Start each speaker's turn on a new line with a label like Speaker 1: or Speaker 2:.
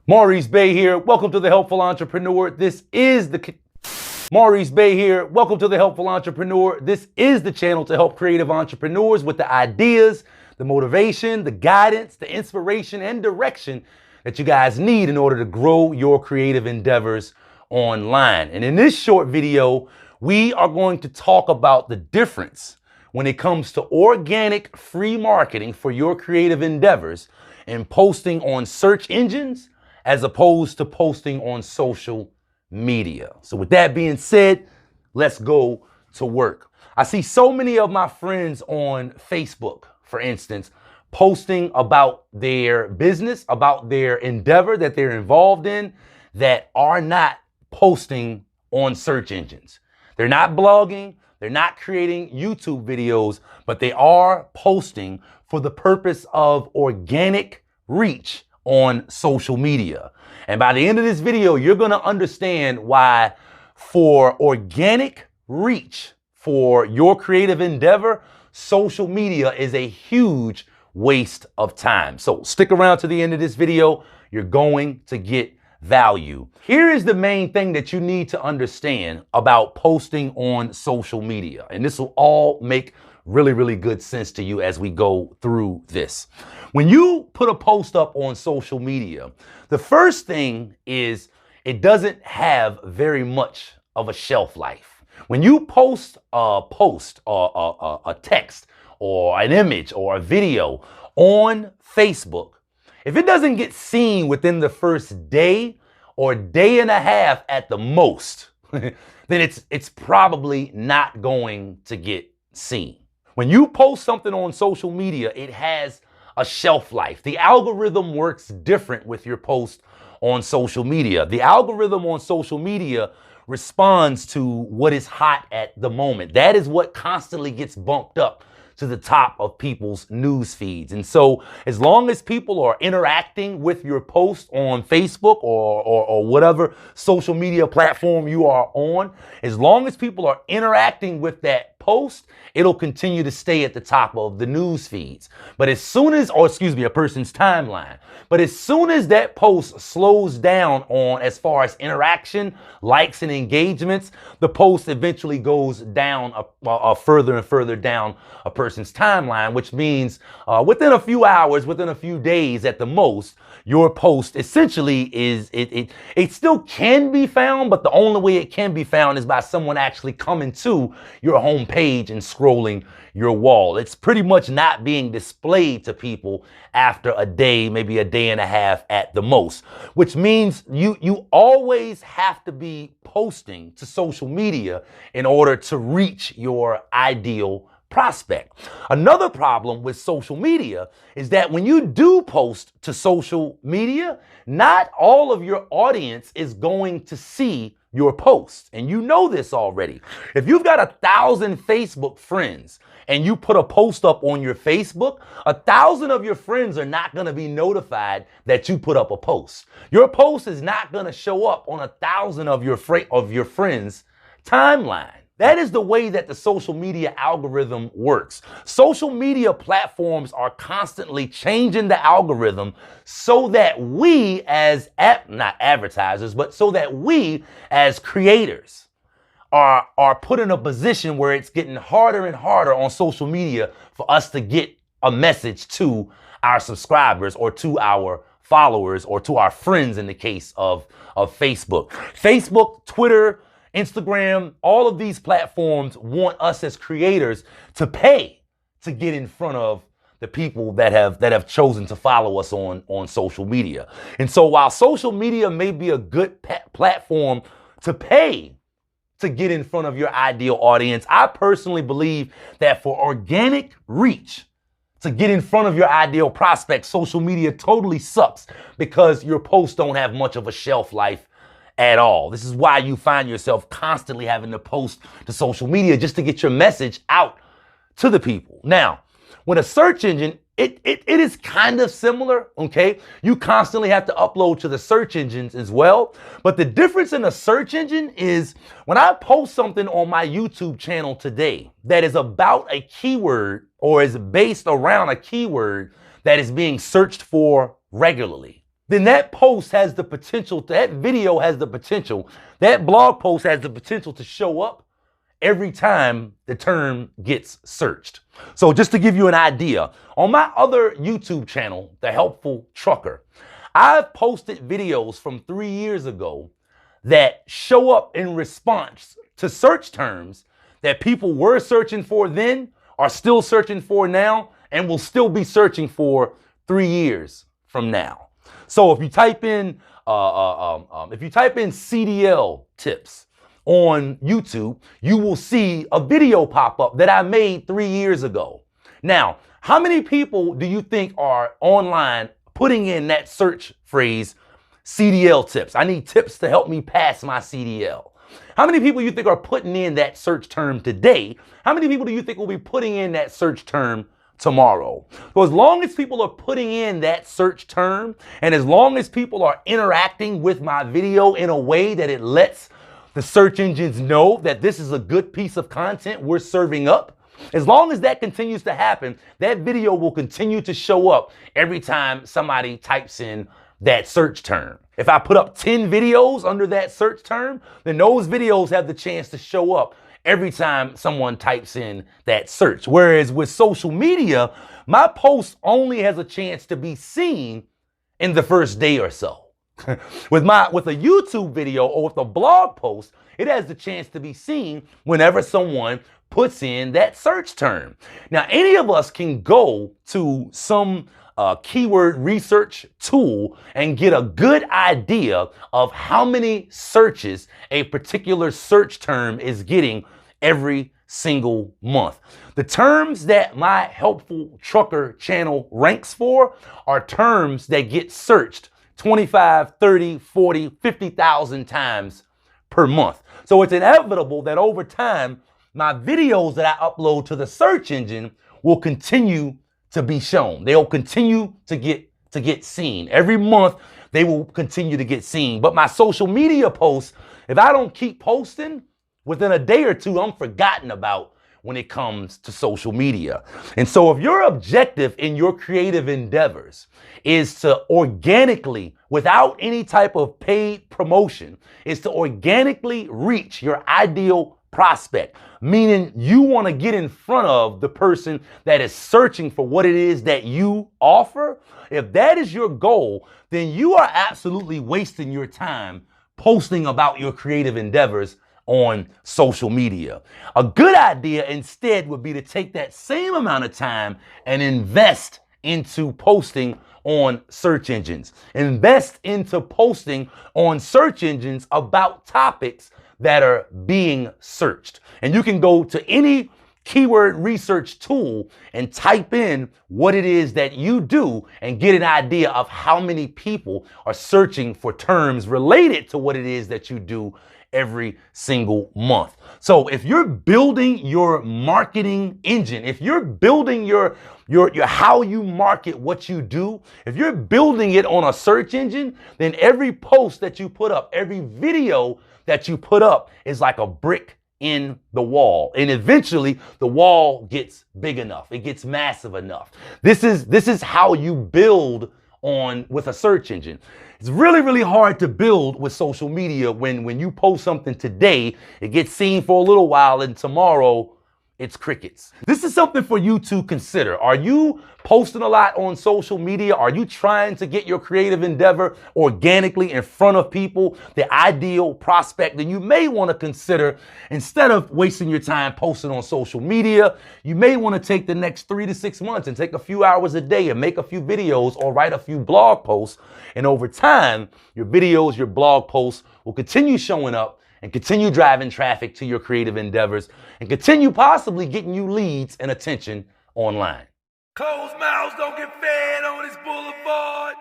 Speaker 1: Maurice Bay here. Welcome to the Helpful Entrepreneur. Maurice Bay here. Welcome to the Helpful Entrepreneur. This is the channel to help creative entrepreneurs with the ideas, the motivation, the guidance, the inspiration, and direction that you guys need in order to grow your creative endeavors online. And in this short video, we are going to talk about the difference when it comes to organic free marketing for your creative endeavors and posting on search engines as opposed to posting on social media. So with that being said, let's go to work. I see so many of my friends on Facebook, for instance, posting about their business, about their endeavor that they're involved in, that are not posting on search engines. They're not blogging, they're not creating YouTube videos, but they are posting for the purpose of organic reach on social media. And by the end of this video, you're going to understand why for organic reach for your creative endeavor, social media is a huge waste of time. So stick around to the end of this video. You're going to get value. Here is the main thing that you need to understand about posting on social media. And this will all make really good sense to you as we go through this. When you put a post up on social media, the first thing is it doesn't have very much of a shelf life. When you post or a text or an image or a video on Facebook, if it doesn't get seen within the first day or day and a half at the most, then it's probably not going to get seen. When you post something on social media, it has a shelf life. The algorithm works different with your post on social media. The algorithm on social media responds to what is hot at the moment. That is what constantly gets bumped up to the top of people's news feeds. And so as long as people are interacting with your post on Facebook or whatever social media platform you are on, as long as people are interacting with that post, it'll continue to stay at the top of the news feeds. But as soon as, a person's timeline. But as soon as that post slows down on as far as interaction, likes, and engagements, the post eventually goes down further and further down a person's timeline, which means within a few hours, within a few days at the most, your post essentially it still can be found, but the only way it can be found is by someone actually coming to your homepage and scrolling your wall. It's pretty much not being displayed to people after a day, maybe a day and a half at the most, which means you always have to be posting to social media in order to reach your ideal prospect. Another problem with social media is that when you do post to social media, not all of your audience is going to see your posts. And you know this already. If you've got 1,000 Facebook friends and you put a post up on your Facebook, 1,000 of your friends are not going to be notified that you put up a post. Your post is not going to show up on 1,000 of your friends' timeline. That is the way that the social media algorithm works. Social media platforms are constantly changing the algorithm so that we as, not advertisers, but so that we as creators are put in a position where it's getting harder and harder on social media for us to get a message to our subscribers or to our followers or to our friends in the case of Facebook. Facebook, Twitter, Instagram, all of these platforms want us as creators to pay to get in front of the people that have chosen to follow us on social media. And so while social media may be a good platform to pay to get in front of your ideal audience, I personally believe that for organic reach, to get in front of your ideal prospect, social media totally sucks because your posts don't have much of a shelf life at all. This is why you find yourself constantly having to post to social media just to get your message out to the people. Now, with a search engine, it is kind of similar, okay? You constantly have to upload to the search engines as well. But the difference in a search engine is when I post something on my YouTube channel today that is about a keyword or is based around a keyword that is being searched for regularly, then that post has the potential, that video has the potential, that blog post has the potential to show up every time the term gets searched. So just to give you an idea, on my other YouTube channel, The Helpful Trucker, I've posted videos from 3 years ago that show up in response to search terms that people were searching for then, are still searching for now, and will still be searching for 3 years from now. So if you type in CDL tips on YouTube, you will see a video pop up that I made 3 years ago. Now, how many people do you think are online putting in that search phrase, CDL tips? I need tips to help me pass my CDL. How many people do you think are putting in that search term today? How many people do you think will be putting in that search term tomorrow? So as long as people are putting in that search term, and as long as people are interacting with my video in a way that it lets the search engines know that this is a good piece of content we're serving up, as long as that continues to happen, that video will continue to show up every time somebody types in that search term. If I put up 10 videos under that search term, then those videos have the chance to show up every time someone types in that search. Whereas with social media, my post only has a chance to be seen in the first day or so. With a YouTube video or with a blog post, it has the chance to be seen whenever someone puts in that search term. Now, any of us can go to some keyword research tool and get a good idea of how many searches a particular search term is getting every single month. The terms that my Helpful Trucker channel ranks for are terms that get searched 25, 30, 40, 50,000 times per month. So it's inevitable that over time, my videos that I upload to the search engine will continue to be shown. They'll continue to get seen. Every month, they will continue to get seen. But my social media posts, if I don't keep posting, within a day or two, I'm forgotten about when it comes to social media. And so if your objective in your creative endeavors is to organically, without any type of paid promotion, is to organically reach your ideal prospect, meaning you want to get in front of the person that is searching for what it is that you offer, if that is your goal, then you are absolutely wasting your time posting about your creative endeavors on social media. A good idea instead would be to take that same amount of time and invest into posting on search engines. Invest into posting on search engines about topics that are being searched. And you can go to any keyword research tool and type in what it is that you do and get an idea of how many people are searching for terms related to what it is that you do every single month. So if you're building your marketing engine, if you're building your how you market what you do, if you're building it on a search engine, then every post that you put up, every video that you put up is like a brick in the wall. And eventually the wall gets big enough. It gets massive enough. This is how you build with a search engine. It's really, really hard to build with social media when you post something today, it gets seen for a little while, and tomorrow it's crickets. This is something for you to consider. Are you posting a lot on social media? Are you trying to get your creative endeavor organically in front of people, the ideal prospect? Then you may want to consider, instead of wasting your time posting on social media, you may want to take the next 3 to 6 months and take a few hours a day and make a few videos or write a few blog posts. And over time, your videos, your blog posts will continue showing up and continue driving traffic to your creative endeavors and continue possibly getting you leads and attention online.
Speaker 2: Closed mouths don't get fed on this boulevard.